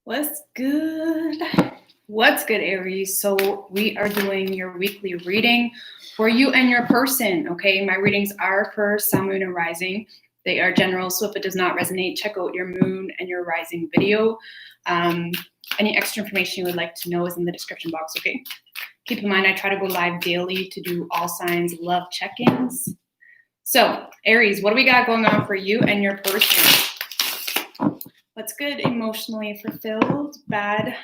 What's good? What's good, Aries? So we are doing your weekly reading for you and your person, okay? My readings are for Sun, Moon, and Rising. They are general, so if it does not resonate, check out your Moon and your Rising video. Any extra information you would like to know is in the description box, okay? Keep in mind, I try to go live daily to do all signs love check-ins. So, Aries, what do we got going on for you and your person? What's good? Emotionally fulfilled. Bad.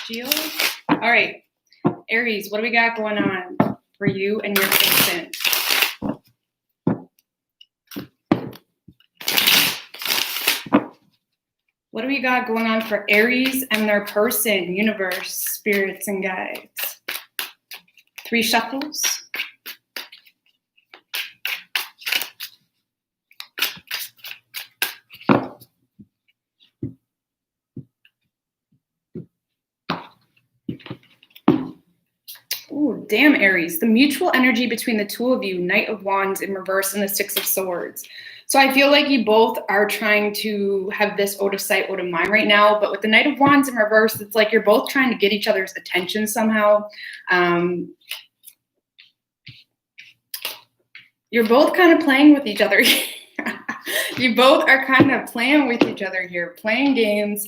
Geo. All right. Aries, what do we got going on for you and your person? What do we got going on for Aries and their person? Universe, spirits, and guides. 3 shuffles. Ooh, damn, Aries. The mutual energy between the two of you, Knight of Wands in reverse and the 6 of Swords. So I feel like you both are trying to have this out of sight, out of mind right now. But with the Knight of Wands in reverse, it's like you're both trying to get each other's attention somehow. You're both kind of playing with each other. You both are kind of playing with each other here, playing games,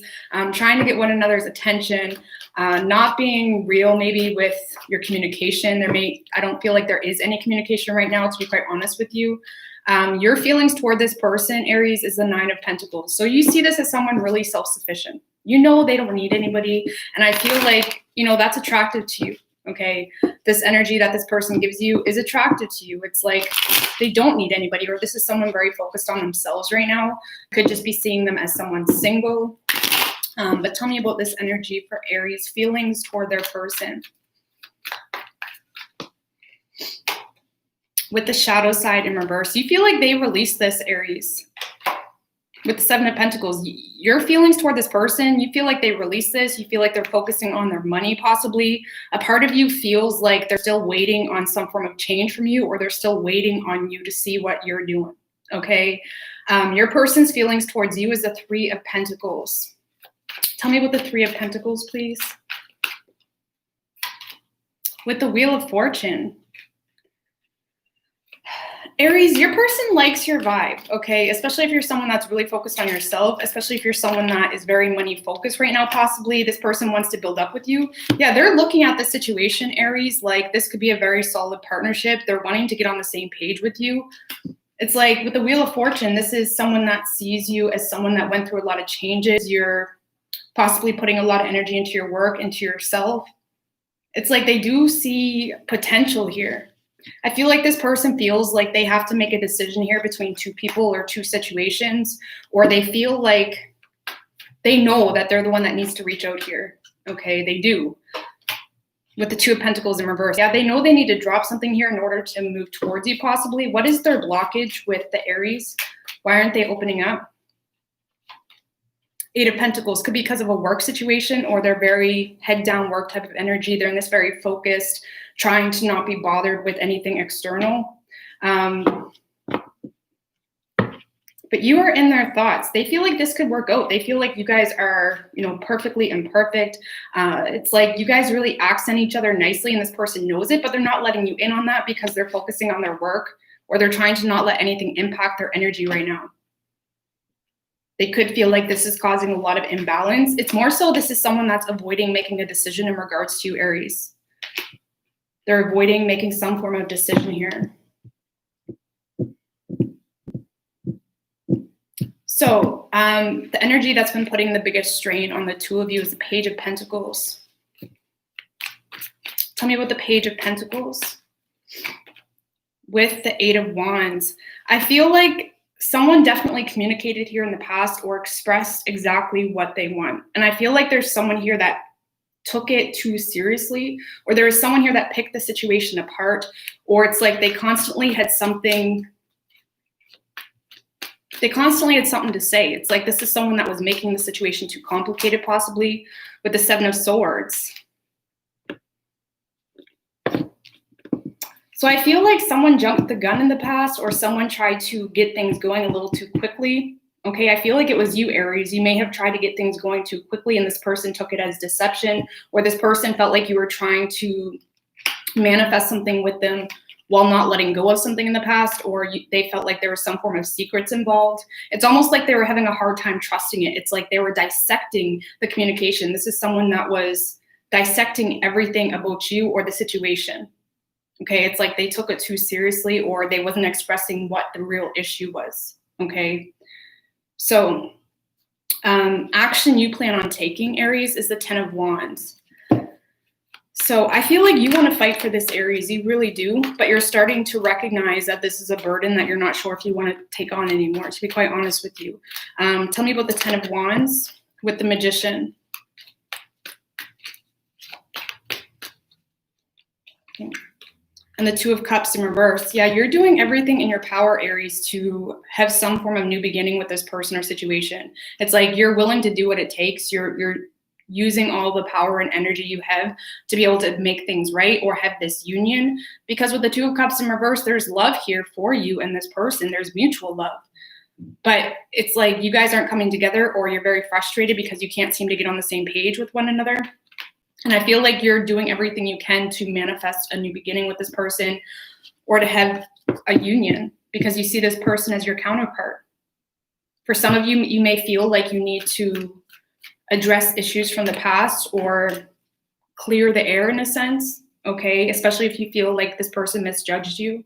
trying to get one another's attention, not being real maybe with your communication. I don't feel like there is any communication right now, to be quite honest with you. Your feelings toward this person, Aries, is the 9 of Pentacles. So you see this as someone really self-sufficient. You know they don't need anybody. And I feel like, that's attractive to you. Okay, this energy that this person gives you is attractive to you. It's like they don't need anybody, or this is someone very focused on themselves right now. Could just be seeing them as someone single. But tell me about this energy for Aries, feelings toward their person. With the shadow side in reverse, you feel like they released this, Aries. With the 7 of Pentacles, your feelings toward this person, you feel like they released this. You feel like they're focusing on their money, possibly. A part of you feels like they're still waiting on some form of change from you, or they're still waiting on you to see what you're doing, okay? Your person's feelings towards you is the 3 of Pentacles. Tell me about the 3 of Pentacles, please. With the Wheel of Fortune. Aries, your person likes your vibe, okay? Especially if you're someone that's really focused on yourself, especially if you're someone that is very money focused right now, possibly. This person wants to build up with you. Yeah, they're looking at the situation, Aries, like this could be a very solid partnership. They're wanting to get on the same page with you. It's like with the Wheel of Fortune, this is someone that sees you as someone that went through a lot of changes. You're possibly putting a lot of energy into your work, into yourself. It's like they do see potential here. I feel like this person feels like they have to make a decision here between 2 people or 2 situations, or they feel like they know that they're the one that needs to reach out here. Okay, they do. With the 2 of Pentacles in reverse. Yeah, they know they need to drop something here in order to move towards you, possibly. What is their blockage with the Aries? Why aren't they opening up? 8 of Pentacles could be because of a work situation, or they're very head down work type of energy. They're in this very focused, trying to not be bothered with anything external. But you are in their thoughts. They feel like this could work out. They feel like you guys are, perfectly imperfect. It's like you guys really accent each other nicely, and this person knows it, but they're not letting you in on that because they're focusing on their work, or they're trying to not let anything impact their energy right now. They could feel like this is causing a lot of imbalance. It's more so this is someone that's avoiding making a decision in regards to you, Aries. They're avoiding making some form of decision here. So the energy that's been putting the biggest strain on the 2 of you is the Page of Pentacles. Tell me about the Page of Pentacles. With the 8 of Wands, I feel like someone definitely communicated here in the past or expressed exactly what they want. And I feel like there's someone here that took it too seriously, or there is someone here that picked the situation apart, or it's like they constantly had something to say. It's like this is someone that was making the situation too complicated, possibly, with the 7 of Swords. So I feel like someone jumped the gun in the past, or someone tried to get things going a little too quickly. Okay, I feel like it was you, Aries. You may have tried to get things going too quickly, and this person took it as deception, or this person felt like you were trying to manifest something with them while not letting go of something in the past, or they felt like there was some form of secrets involved. It's almost like they were having a hard time trusting it. It's like they were dissecting the communication. This is someone that was dissecting everything about you or the situation. Okay, it's like they took it too seriously, or they wasn't expressing what the real issue was. Okay, so action you plan on taking, Aries, is the 10 of Wands. So I feel like you want to fight for this, Aries. You really do, but you're starting to recognize that this is a burden that you're not sure if you want to take on anymore, to be quite honest with you. Tell me about the 10 of Wands with the Magician. Okay. And the 2 of Cups in reverse. Yeah, you're doing everything in your power, Aries, to have some form of new beginning with this person or situation. It's like you're willing to do what it takes. You're using all the power and energy you have to be able to make things right or have this union. Because with the 2 of Cups in reverse, there's love here for you and this person. There's mutual love. But it's like you guys aren't coming together, or you're very frustrated because you can't seem to get on the same page with one another. And I feel like you're doing everything you can to manifest a new beginning with this person, or to have a union, because you see this person as your counterpart. For some of you, you may feel like you need to address issues from the past or clear the air in a sense, okay? Especially if you feel like this person misjudged you.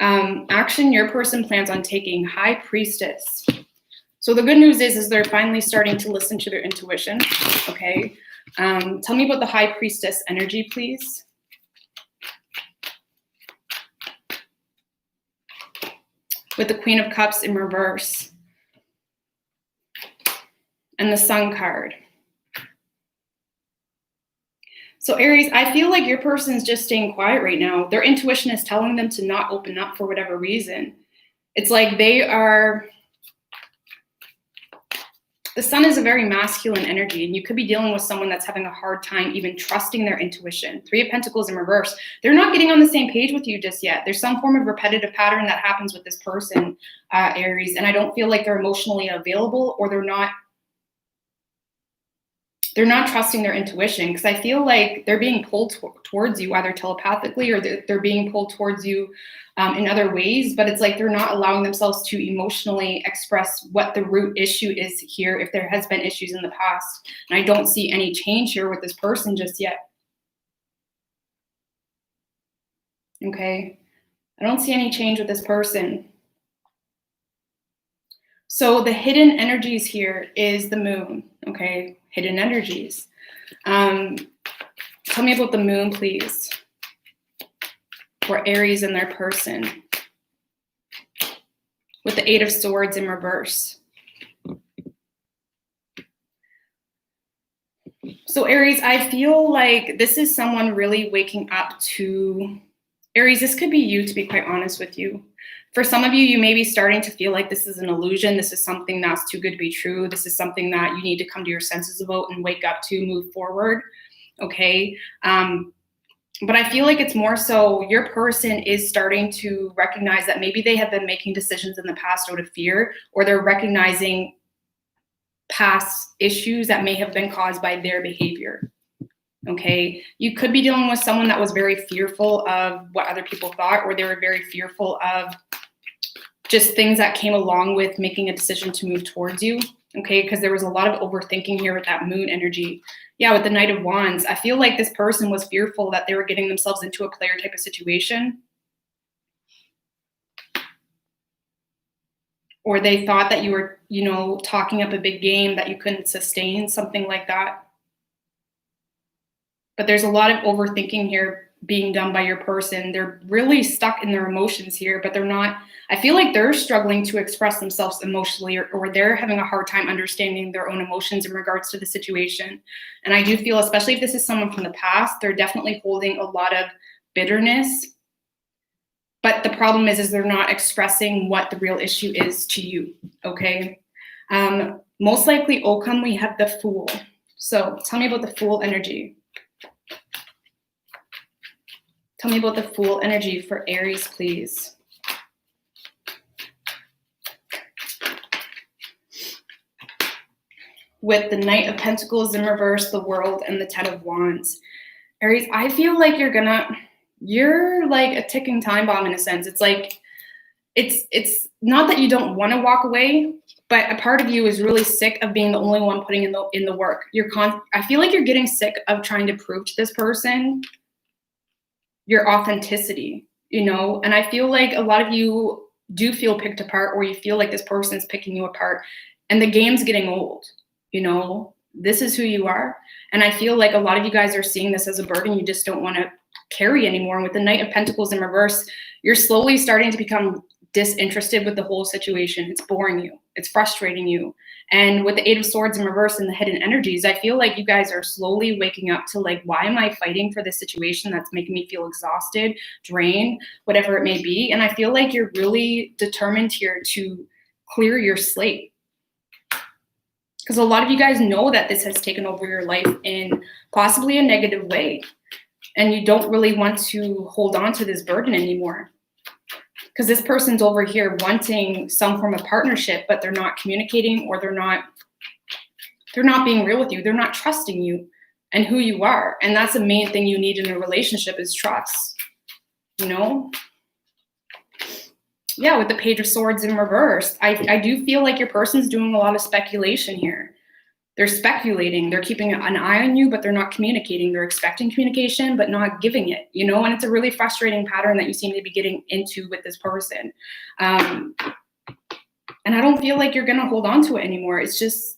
Action your person plans on taking, High Priestess. So the good news is they're finally starting to listen to their intuition, okay? Tell me about the High Priestess energy, please. With the Queen of Cups in reverse. And the Sun card. So Aries, I feel like your person's just staying quiet right now. Their intuition is telling them to not open up for whatever reason. It's like they are... The Sun is a very masculine energy, and you could be dealing with someone that's having a hard time even trusting their intuition. 3 of Pentacles in reverse. They're not getting on the same page with you just yet. There's some form of repetitive pattern that happens with this person, Aries, and I don't feel like they're emotionally available, or they're not trusting their intuition, because I feel like they're being pulled towards you either telepathically, or they're being pulled towards you in other ways, but it's like they're not allowing themselves to emotionally express what the root issue is here, if there has been issues in the past. And I don't see any change here with this person just yet. Okay, I don't see any change with this person. So the hidden energies here is the Moon, okay? Hidden energies. Tell me about the Moon, please, for Aries and their person. With the 8 of Swords in reverse. So Aries, I feel like this is someone really waking up to... Aries, this could be you, to be quite honest with you. For some of you, you may be starting to feel like this is an illusion. This is something that's too good to be true. This is something that you need to come to your senses about and wake up to move forward, okay? But I feel like it's more so your person is starting to recognize that maybe they have been making decisions in the past out of fear, or they're recognizing past issues that may have been caused by their behavior. Okay, you could be dealing with someone that was very fearful of what other people thought, or they were very fearful of just things that came along with making a decision to move towards you. Okay, because there was a lot of overthinking here with that Moon energy. Yeah, with the Knight of Wands, I feel like this person was fearful that they were getting themselves into a player type of situation. Or they thought that you were, talking up a big game that you couldn't sustain, something like that. But there's a lot of overthinking here being done by your person. They're really stuck in their emotions here, but they're not... I feel like they're struggling to express themselves emotionally, or they're having a hard time understanding their own emotions in regards to the situation. And I do feel, especially if this is someone from the past, they're definitely holding a lot of bitterness. But the problem is they're not expressing what the real issue is to you, okay? Most likely, outcome, we have the Fool. So tell me about the Fool energy. Tell me about the Fool energy for Aries, please. with the Knight of Pentacles in reverse, the World, and the Ten of Wands. Aries, I feel like you're like a ticking time bomb in a sense. It's like, it's not that you don't want to walk away, but a part of you is really sick of being the only one putting in the work. I feel like you're getting sick of trying to prove to this person your authenticity, you know? And I feel like a lot of you do feel picked apart, or you feel like this person's picking you apart, and the game's getting old, you know? This is who you are. And I feel like a lot of you guys are seeing this as a burden you just don't want to carry anymore. And with the Knight of Pentacles in reverse, you're slowly starting to become disinterested with the whole situation. It's boring you. It's frustrating you. And with the Eight of Swords in reverse and the hidden energies, I feel like you guys are slowly waking up to like, why am I fighting for this situation that's making me feel exhausted, drained, whatever it may be? And I feel like you're really determined here to clear your slate. Because a lot of you guys know that this has taken over your life in possibly a negative way. And you don't really want to hold on to this burden anymore. Because this person's over here wanting some form of partnership, but they're not communicating, or they're not being real with you. They're not trusting you and who you are. And that's the main thing you need in a relationship, is trust, you know? Yeah, with the Page of Swords in reverse, I do feel like your person's doing a lot of speculation here. They're speculating, they're keeping an eye on you, but they're not communicating. They're expecting communication, but not giving it, you know? And it's a really frustrating pattern that you seem to be getting into with this person. And I don't feel like you're gonna hold on to it anymore. It's just,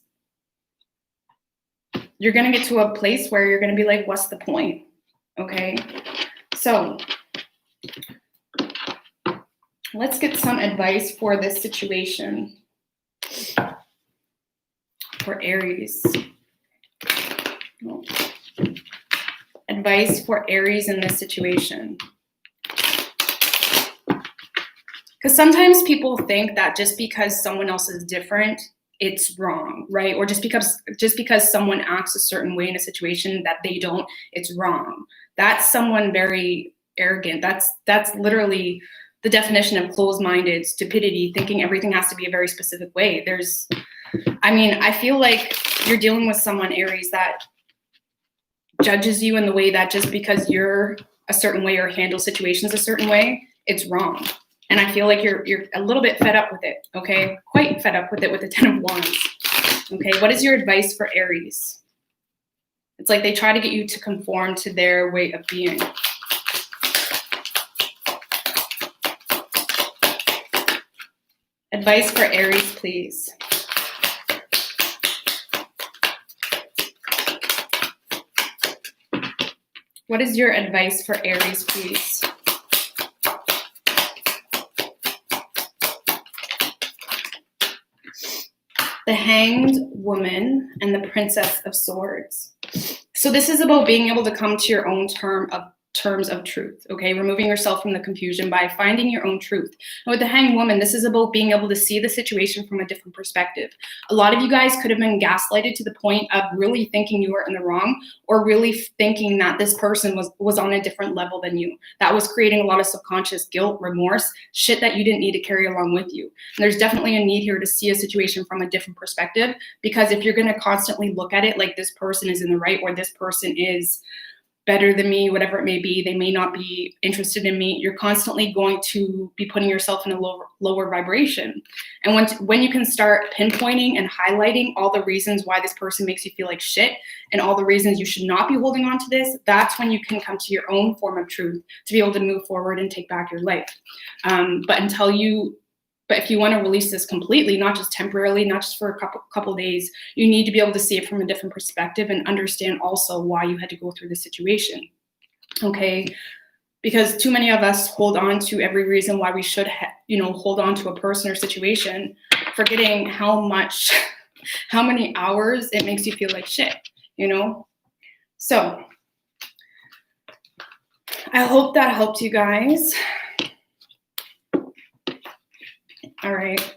you're gonna get to a place where you're gonna be like, what's the point, okay? So let's get some advice for this situation. For Aries. Advice for Aries in this situation. Because sometimes people think that just because someone else is different, it's wrong, right? Or just because someone acts a certain way in a situation that they don't, it's wrong. That's someone very arrogant. That's literally the definition of closed-minded stupidity, thinking everything has to be a very specific way. I feel like you're dealing with someone, Aries, that judges you in the way that just because you're a certain way or handle situations a certain way, it's wrong. And I feel like you're a little bit fed up with it, okay? Quite fed up with it with the Ten of Wands, okay? What is your advice for Aries? It's like they try to get you to conform to their way of being. Advice for Aries, please. What is your advice for Aries, please? The Hanged Woman and the Princess of Swords. So this is about being able to come to your own terms of truth, okay? Removing yourself from the confusion by finding your own truth. And with the Hanged Woman, this is about being able to see the situation from a different perspective. A lot of you guys could have been gaslighted to the point of really thinking you were in the wrong, or really thinking that this person was on a different level than you. That was creating a lot of subconscious guilt, remorse, shit that you didn't need to carry along with you. And there's definitely a need here to see a situation from a different perspective, because if you're going to constantly look at it like this person is in the right, or this person is better than me, whatever it may be, they may not be interested in me, you're constantly going to be putting yourself in a lower vibration. And when you can start pinpointing and highlighting all the reasons why this person makes you feel like shit, and all the reasons you should not be holding on to this, that's when you can come to your own form of truth to be able to move forward and take back your life. But if you want to release this completely, not just temporarily, not just for a couple days, you need to be able to see it from a different perspective and understand also why you had to go through the situation, okay? Because too many of us hold on to every reason why we should, hold on to a person or situation, forgetting how many hours it makes you feel like shit, you know? So I hope that helped you guys. All right.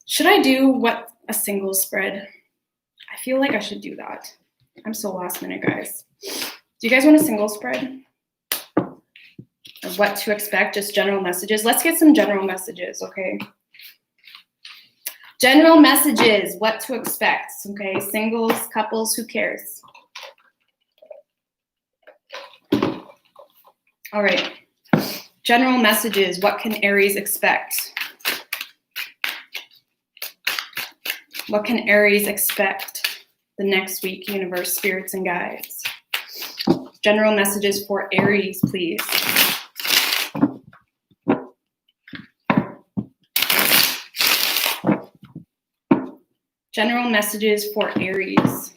Should I do a single spread? I feel like I should do that. I'm so last minute, guys. Do you guys want a single spread? Of what to expect, just general messages? Let's get some general messages, okay? General messages, what to expect. Okay, singles, couples, who cares? All right. General messages, what can Aries expect? What can Aries expect the next week, universe, spirits, and guides? General messages for Aries, please. General messages for Aries.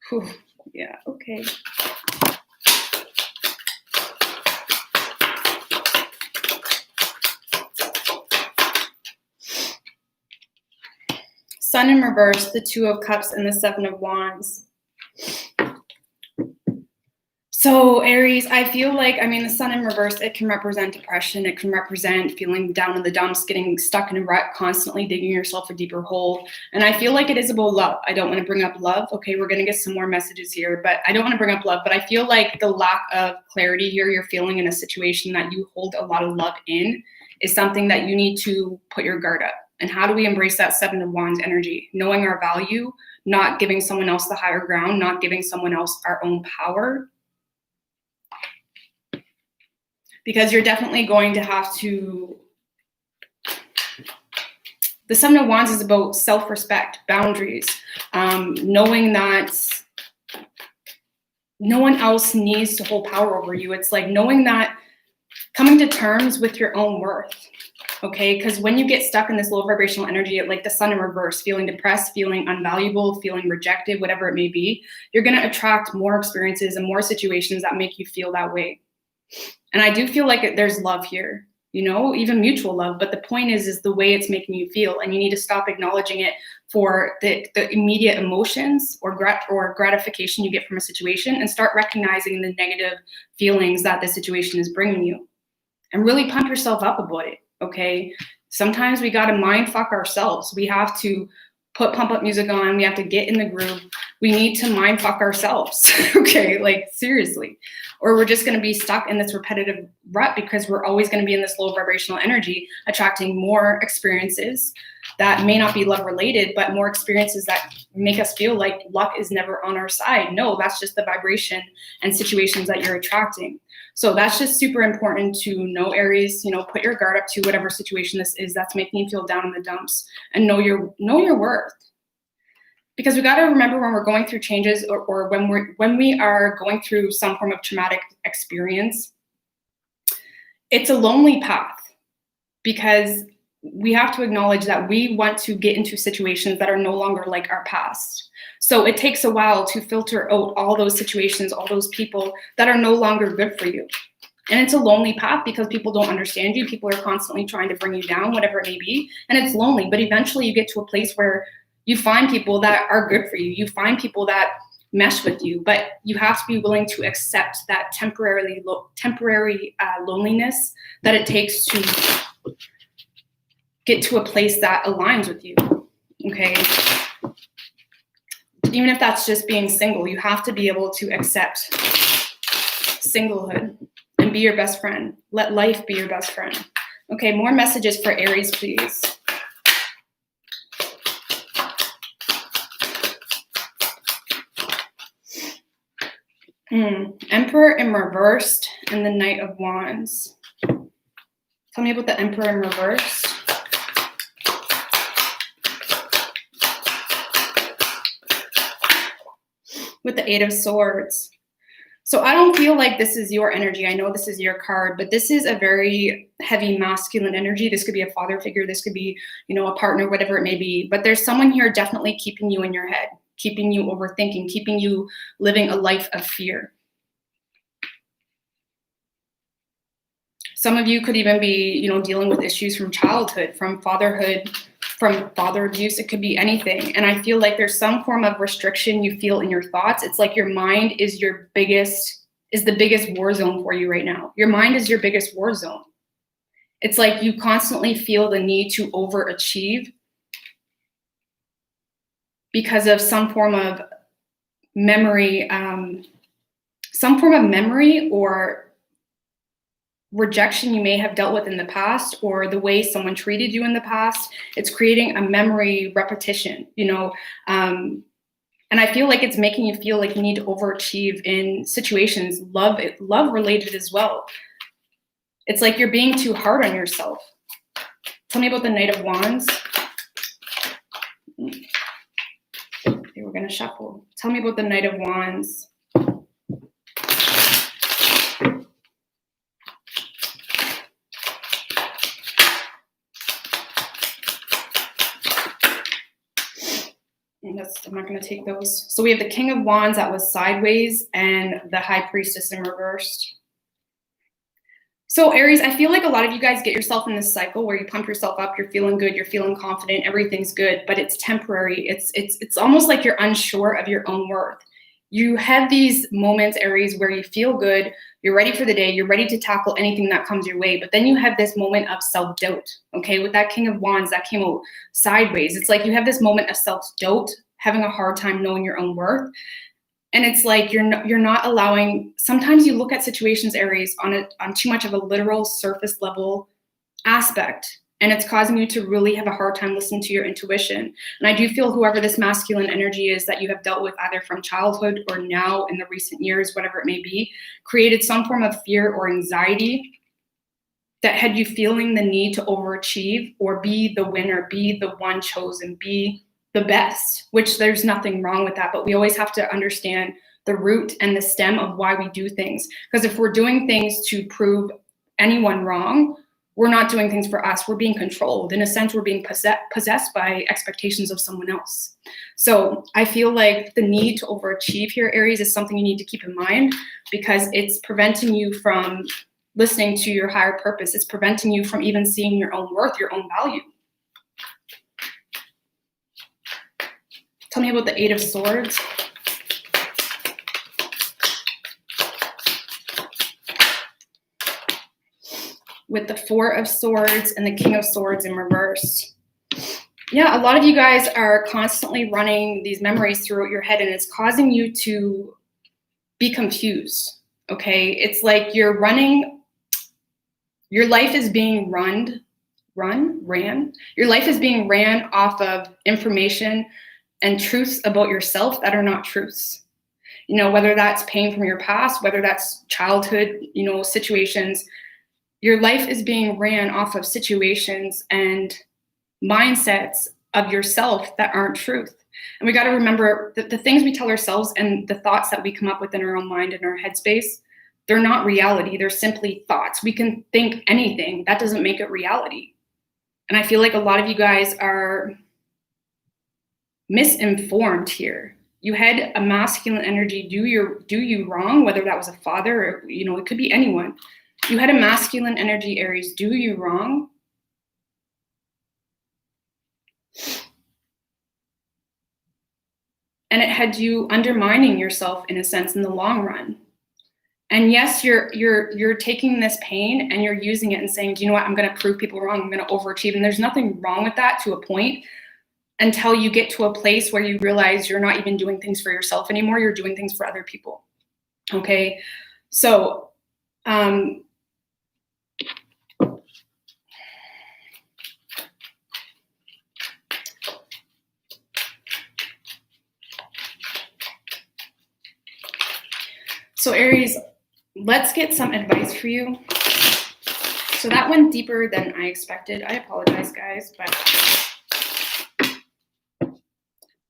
Whew. Yeah, okay. Sun in reverse, the Two of Cups, and the Seven of Wands. So Aries, I feel like, the Sun in reverse, it can represent depression. It can represent feeling down in the dumps, getting stuck in a rut, constantly digging yourself a deeper hole. And I feel like it is about love. I don't want to bring up love. Okay, we're going to get some more messages here, but I don't want to bring up love. But I feel like the lack of clarity here you're feeling in a situation that you hold a lot of love in is something that you need to put your guard up. And how do we embrace that Seven of Wands energy? Knowing our value, not giving someone else the higher ground, not giving someone else our own power. Because you're definitely going to have to, the Seven of Wands is about self-respect, boundaries, knowing that no one else needs to hold power over you. It's like knowing that, coming to terms with your own worth, okay? Because when you get stuck in this low vibrational energy, like the Sun in reverse, feeling depressed, feeling unvaluable, feeling rejected, whatever it may be, you're going to attract more experiences and more situations that make you feel that way. And I do feel like there's love here, even mutual love. But the point is the way it's making you feel. And you need to stop acknowledging it for the immediate emotions or gratification you get from a situation, and start recognizing the negative feelings that the situation is bringing you. And really pump yourself up about it, okay? Sometimes we got to mind fuck ourselves. We have to put pump up music on. We have to get in the groove. We need to mind fuck ourselves, okay? Like, seriously. Or we're just going to be stuck in this repetitive rut because we're always going to be in this low vibrational energy, attracting more experiences that may not be love related, but more experiences that make us feel like luck is never on our side. No, that's just the vibration and situations that you're attracting. So that's just super important to know, Aries. Put your guard up to whatever situation this is that's making you feel down in the dumps, and know your worth. Because we got to remember, when we're going through changes, or when we are going through some form of traumatic experience, it's a lonely path, because we have to acknowledge that we want to get into situations that are no longer like our past. So it takes a while to filter out all those situations, all those people that are no longer good for you. And it's a lonely path because people don't understand you. People are constantly trying to bring you down, whatever it may be. And it's lonely, but eventually you get to a place where you find people that are good for you. You find people that mesh with you, but you have to be willing to accept that temporary loneliness that it takes to get to a place that aligns with you, okay? Even if that's just being single, you have to be able to accept singlehood and be your best friend. Let life be your best friend. Okay, more messages for Aries, please. Emperor in reversed and the Knight of Wands. Tell me about the Emperor in reverse. With the Eight of Swords. So I don't feel like this is your energy. I know this is your card, but this is a very heavy masculine energy. This could be a father figure. This could be, a partner, whatever it may be. But there's someone here definitely keeping you in your head, keeping you overthinking, keeping you living a life of fear. Some of you could even be, dealing with issues from childhood, from fatherhood, from father abuse. It could be anything. And I feel like there's some form of restriction you feel in your thoughts. It's like your mind is the biggest war zone for you right now. Your mind is your biggest war zone. It's like you constantly feel the need to overachieve because of some form of memory, or rejection you may have dealt with in the past, or the way someone treated you in the past. It's creating a memory repetition, and I feel like it's making you feel like you need to overachieve in situations, love related as well. It's like you're being too hard on yourself. Tell me about the Knight of Wands. Okay, we're gonna shuffle. Tell me about the Knight of Wands. I'm not going to take those. So we have the King of Wands that was sideways and the High Priestess in reversed. So Aries, I feel like a lot of you guys get yourself in this cycle where you pump yourself up, you're feeling good, you're feeling confident, everything's good, but it's temporary. It's almost like you're unsure of your own worth. You have these moments, Aries, where you feel good, you're ready for the day, you're ready to tackle anything that comes your way, but then you have this moment of self-doubt, okay? With that King of Wands that came out sideways, it's like you have this moment of self-doubt, having a hard time knowing your own worth. And it's like you're not allowing, sometimes you look at situations, Aries, on too much of a literal surface level aspect. And it's causing you to really have a hard time listening to your intuition. And I do feel whoever this masculine energy is that you have dealt with either from childhood or now in the recent years, whatever it may be, created some form of fear or anxiety that had you feeling the need to overachieve or be the winner, be the one chosen, be the best, which there's nothing wrong with that. But we always have to understand the root and the stem of why we do things. Because if we're doing things to prove anyone wrong, we're not doing things for us. We're being controlled. In a sense, we're being possessed by expectations of someone else. So I feel like the need to overachieve here, Aries, is something you need to keep in mind, because it's preventing you from listening to your higher purpose. It's preventing you from even seeing your own worth, your own value. Tell me about the Eight of Swords. With the Four of Swords and the King of Swords in reverse. Yeah, a lot of you guys are constantly running these memories throughout your head, and it's causing you to be confused, okay? It's like you're running, your life is being ran. Your life is being ran off of information and truths about yourself that are not truths. Whether that's pain from your past, whether that's childhood, situations, your life is being ran off of situations and mindsets of yourself that aren't truth. And we got to remember that the things we tell ourselves and the thoughts that we come up with in our own mind and our headspace, they're not reality. They're simply thoughts. We can think anything. That doesn't make it reality. And I feel like a lot of you guys are misinformed here. You had a masculine energy do you wrong, whether that was a father or, it could be anyone. You had a masculine energy, Aries, do you wrong. And it had you undermining yourself in a sense in the long run. And yes, you're taking this pain and you're using it and saying, do you know what? I'm going to prove people wrong. I'm going to overachieve. And there's nothing wrong with that to a point, until you get to a place where you realize you're not even doing things for yourself anymore. You're doing things for other people. Okay. So, Aries, let's get some advice for you. So that went deeper than I expected. I apologize, guys,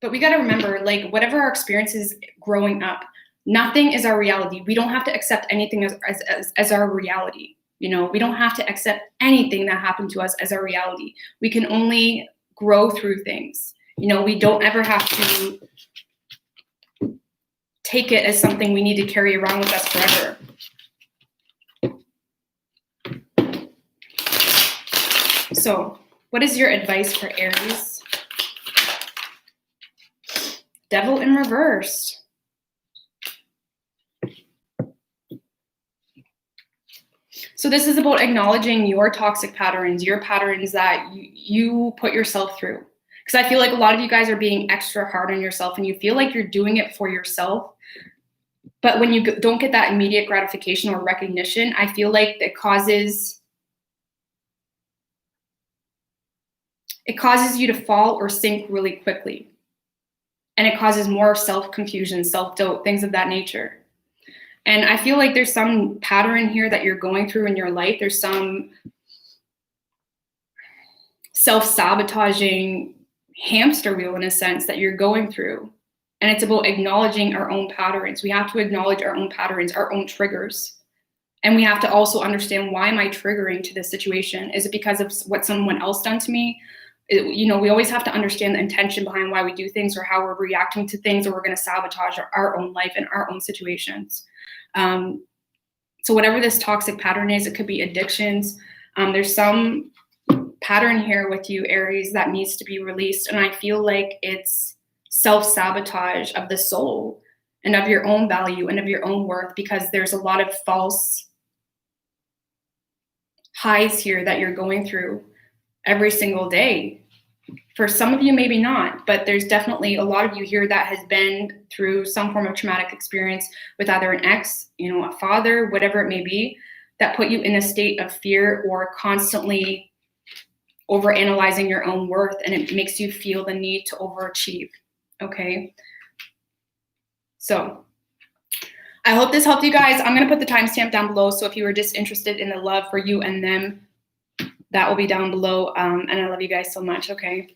but we got to remember, like, whatever our experiences growing up, nothing is our reality. We don't have to accept anything as our reality. We don't have to accept anything that happened to us as our reality. We can only grow through things. We don't ever have to take it as something we need to carry around with us forever. So, what is your advice for Aries? Devil in reverse. So So this is about acknowledging your toxic patterns, your patterns that you put yourself through. Because I feel like a lot of you guys are being extra hard on yourself and you feel like you're doing it for yourself. But when you don't get that immediate gratification or recognition, I feel like it causes you to fall or sink really quickly. And it causes more self-confusion, self-doubt, things of that nature. And I feel like there's some pattern here that you're going through in your life. There's some self-sabotaging hamster wheel, in a sense, that you're going through. And it's about acknowledging our own patterns. We have to acknowledge our own patterns, our own triggers. And we have to also understand, why am I triggering to this situation? Is it because of what someone else done to me? We always have to understand the intention behind why we do things, or how we're reacting to things, or we're going to sabotage our own life and our own situations. So whatever this toxic pattern is, it could be addictions. There's some pattern here with you, Aries, that needs to be released. And I feel like it's self-sabotage of the soul and of your own value and of your own worth, because there's a lot of false highs here that you're going through every single day. For some of you, maybe not, but there's definitely a lot of you here that has been through some form of traumatic experience with either an ex, a father, whatever it may be, that put you in a state of fear, or constantly overanalyzing your own worth, and it makes you feel the need to overachieve. Okay. So I hope this helped you guys. I'm going to put the timestamp down below. So if you were just interested in the love for you and them, that will be down below. And I love you guys so much. Okay.